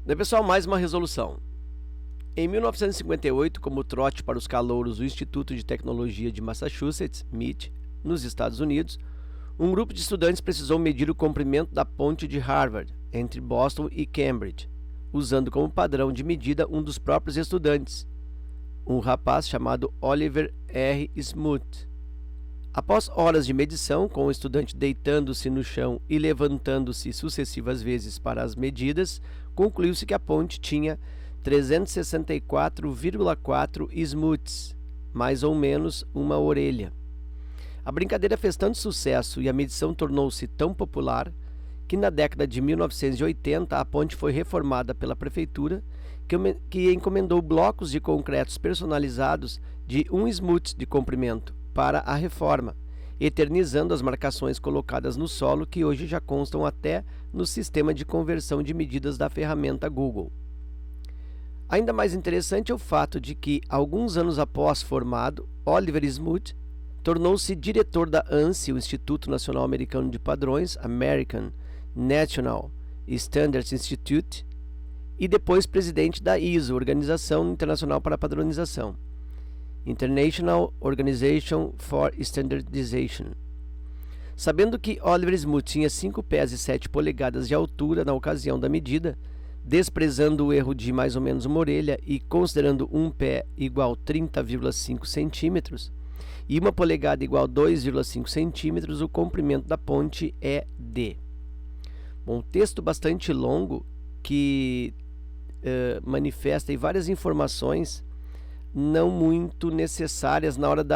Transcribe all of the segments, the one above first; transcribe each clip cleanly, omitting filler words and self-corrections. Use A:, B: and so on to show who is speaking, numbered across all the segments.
A: Daí, pessoal, mais uma resolução. Em 1958, como trote para os calouros do Instituto de Tecnologia de Massachusetts, MIT, nos Estados Unidos, um grupo de estudantes precisou medir o comprimento da ponte de Harvard, entre Boston e Cambridge, usando como padrão de medida um dos próprios estudantes, um rapaz chamado Oliver R. Smoot. Após horas de medição, com o estudante deitando-se no chão e levantando-se sucessivas vezes para as medidas, concluiu-se que a ponte tinha 364,4 smoots, mais ou menos uma orelha. A brincadeira fez tanto sucesso e a medição tornou-se tão popular que na década de 1980 a ponte foi reformada pela prefeitura, que encomendou blocos de concretos personalizados de 1 smoot de comprimento para a reforma, eternizando as marcações colocadas no solo que hoje já constam até no sistema de conversão de medidas da ferramenta Google. Ainda mais interessante é o fato de que, alguns anos após formado, Oliver Smoot tornou-se diretor da ANSI, o Instituto Nacional Americano de Padrões, American National Standards Institute, e depois presidente da ISO, Organização Internacional para a Padronização, International Organization for Standardization. Sabendo que Oliver Smoot tinha 5 pés e 7 polegadas de altura na ocasião da medida, desprezando o erro de mais ou menos uma orelha e considerando um pé igual 30,5 centímetros e uma polegada igual 2,5 centímetros, o comprimento da ponte é D. Bom, texto bastante longo que manifesta aí várias informações não muito necessárias na hora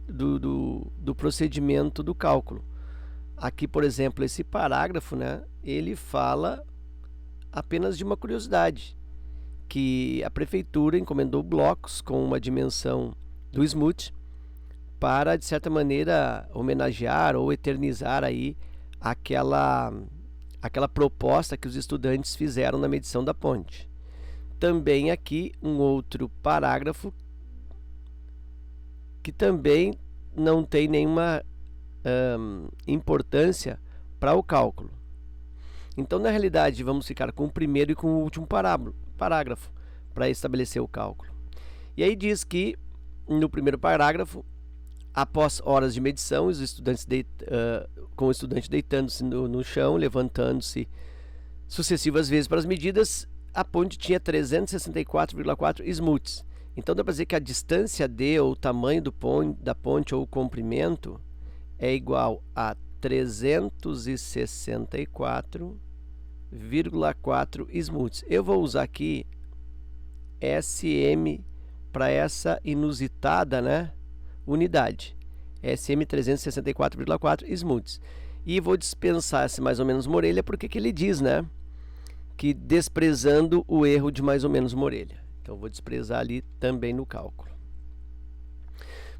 A: do procedimento do cálculo. Aqui, por exemplo, esse parágrafo, né, ele fala apenas de uma curiosidade, que a prefeitura encomendou blocos com uma dimensão do Smoot para, de certa maneira, homenagear ou eternizar aí aquela proposta que os estudantes fizeram na medição da ponte. Também aqui um outro parágrafo que também não tem nenhuma importância para o cálculo. Então, na realidade, vamos ficar com o primeiro e com o último parágrafo para estabelecer o cálculo. E aí diz que, no primeiro parágrafo, após horas de medição, os estudantes com o estudante deitando-se no chão, levantando-se sucessivas vezes para as medidas, a ponte tinha 364,4 smoots. Então dá para dizer que a distância D, ou o tamanho da ponte, ou o comprimento, é igual a 364,4 smoots. Eu vou usar aqui SM para essa inusitada, né, unidade. SM 364,4 smoots. E vou dispensar esse mais ou menos uma orelha, porque que ele diz, né, que desprezando o erro de mais ou menos uma orelha. Então vou desprezar ali também no cálculo.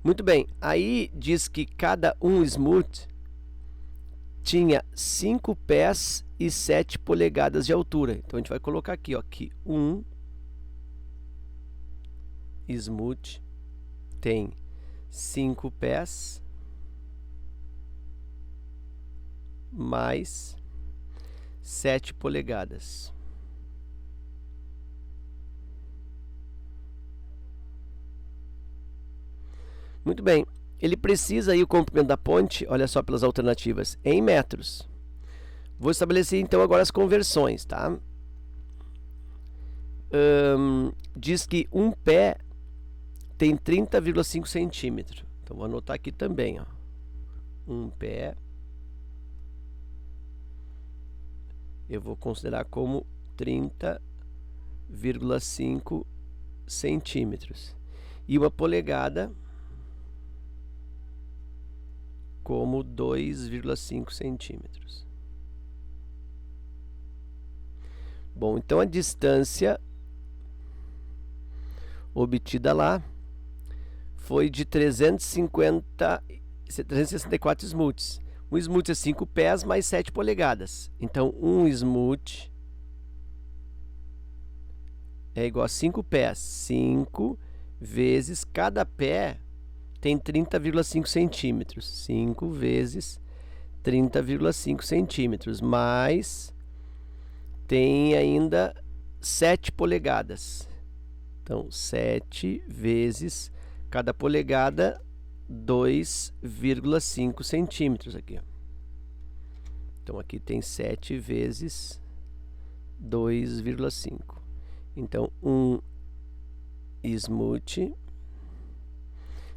A: Muito bem, aí diz que cada um smoot tinha 5 pés e 7 polegadas de altura. Então a gente vai colocar aqui, ó, que um smoot tem 5 pés mais 7 polegadas. Muito bem, ele precisa aí o comprimento da ponte, olha só pelas alternativas, em metros. Vou estabelecer então agora as conversões, tá? Diz que um pé tem 30,5 centímetros. Então vou anotar aqui também, ó. Um pé eu vou considerar como 30,5 centímetros. E uma polegada como 2,5 centímetros. Bom, então a distância obtida lá foi de 364 smoots. Um smoot é 5 pés mais 7 polegadas. Então, um smoot é igual a 5 pés. 5 vezes cada pé tem 30,5 centímetros. 5 vezes 30,5 centímetros. Mais tem ainda 7 polegadas. Então, 7 vezes cada polegada, 2,5 centímetros aqui. Então, aqui tem 7 vezes 2,5. Então, um smooth,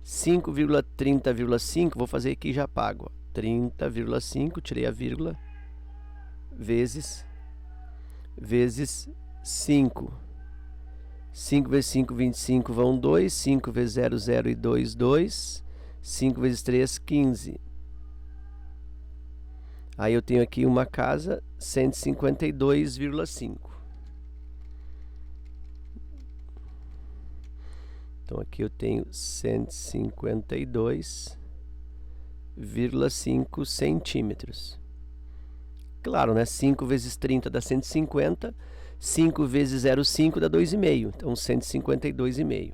A: 5,30,5, vou fazer aqui e já pago. 30,5, tirei a vírgula, vezes 5. 5 vezes 5, 25, vão 2. 5 vezes 0, 0 e 2, 2. 5 vezes 3, 15. Aí eu tenho aqui uma casa, 152,5. Então, aqui eu tenho 152,5 centímetros. Claro, né? 5 vezes 30 dá 150. 5 vezes 0,5 dá 2,5. Então, 152,5.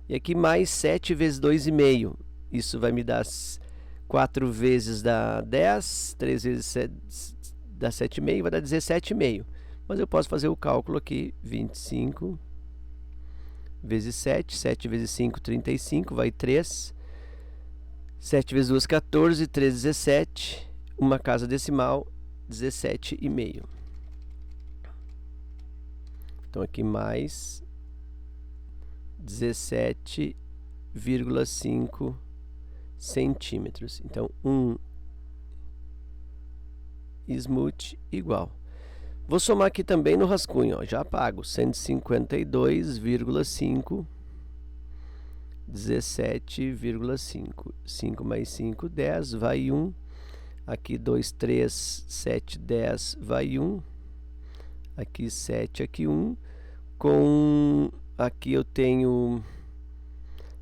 A: E aqui mais 7 vezes 2,5. Isso vai me dar 4 vezes dá 10. 3 vezes 7 dá 7,5. Vai dar 17,5. Mas eu posso fazer o cálculo aqui. 25 vezes 7. 7 vezes 5, 35. Vai 3. 7 vezes 2, 14. 3, 17. Uma casa decimal, 17,5. Então, aqui mais 17,5 centímetros. Então, um smooth igual. Vou somar aqui também no rascunho, ó, já apago. 152,5, 17,5. 5 mais 5, 10, vai 1. Aqui 2, 3, 7, 10, vai 1. Aqui 7, aqui 1. Com aqui eu tenho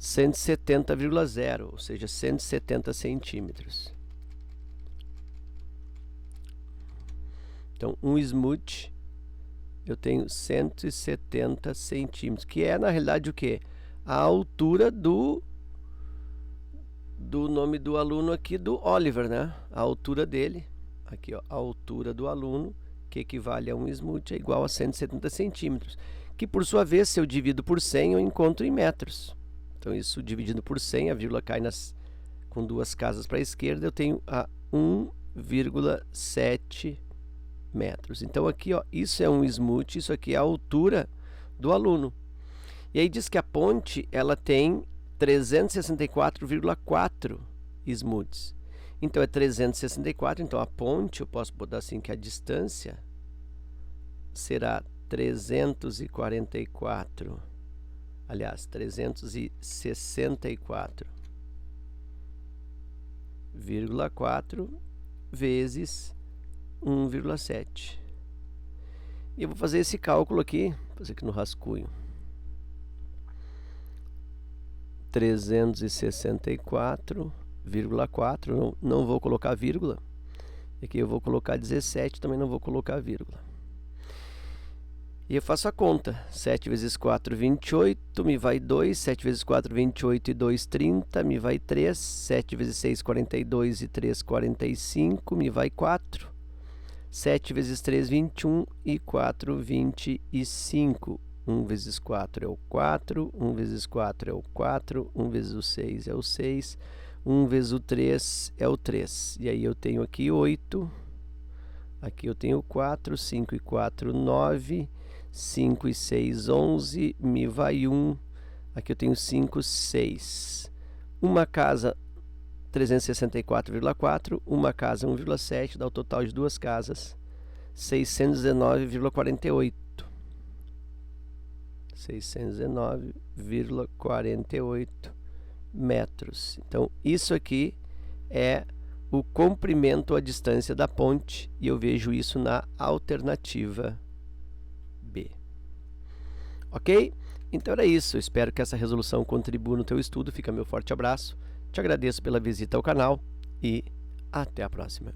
A: 170,0, ou seja, 170 centímetros. Então, um smooth eu tenho 170 centímetros, que é na realidade o que? A altura do nome do aluno aqui, do Oliver, né? A altura dele, aqui ó, a altura do aluno, que equivale a um smooth, é igual a 170 centímetros. Que por sua vez, se eu divido por 100, eu encontro em metros. Então, isso dividido por 100, a vírgula cai com duas casas para a esquerda, eu tenho a 1,7 metros. Então, aqui, ó, isso é um smooth, isso aqui é a altura do aluno. E aí diz que a ponte, ela tem 364,4 smooths. Então, é 364, então a ponte, eu posso botar assim que a distância será 344, aliás, 364,4 vezes 1,7. E eu vou fazer esse cálculo aqui, vou fazer aqui no rascunho. 364,4, não vou colocar vírgula. Aqui eu vou colocar 17, também não vou colocar vírgula. E eu faço a conta. 7 vezes 4, 28, me vai 2. 7 vezes 4, 28 e 2, 30, me vai 3. 7 vezes 6, 42 e 3, 45, me vai 4. 7 vezes 3, 21 e 4, 25. 1 vezes 4 é o 4, 1 vezes 4 é o 4, 1 vezes o 6 é o 6, 1 vezes o 3 é o 3. E aí eu tenho aqui 8, aqui eu tenho 4, 5 e 4, 9, 5 e 6, 11, me vai 1, aqui eu tenho 5, 6. Uma casa 364,4, uma casa 1,7, dá o total de duas casas 619,48. 619,48 metros. Então, isso aqui é o comprimento à distância da ponte, e eu vejo isso na alternativa B. Ok? Então era isso. Eu espero que essa resolução contribua no teu estudo. Fica meu forte abraço. Te agradeço pela visita ao canal e até a próxima.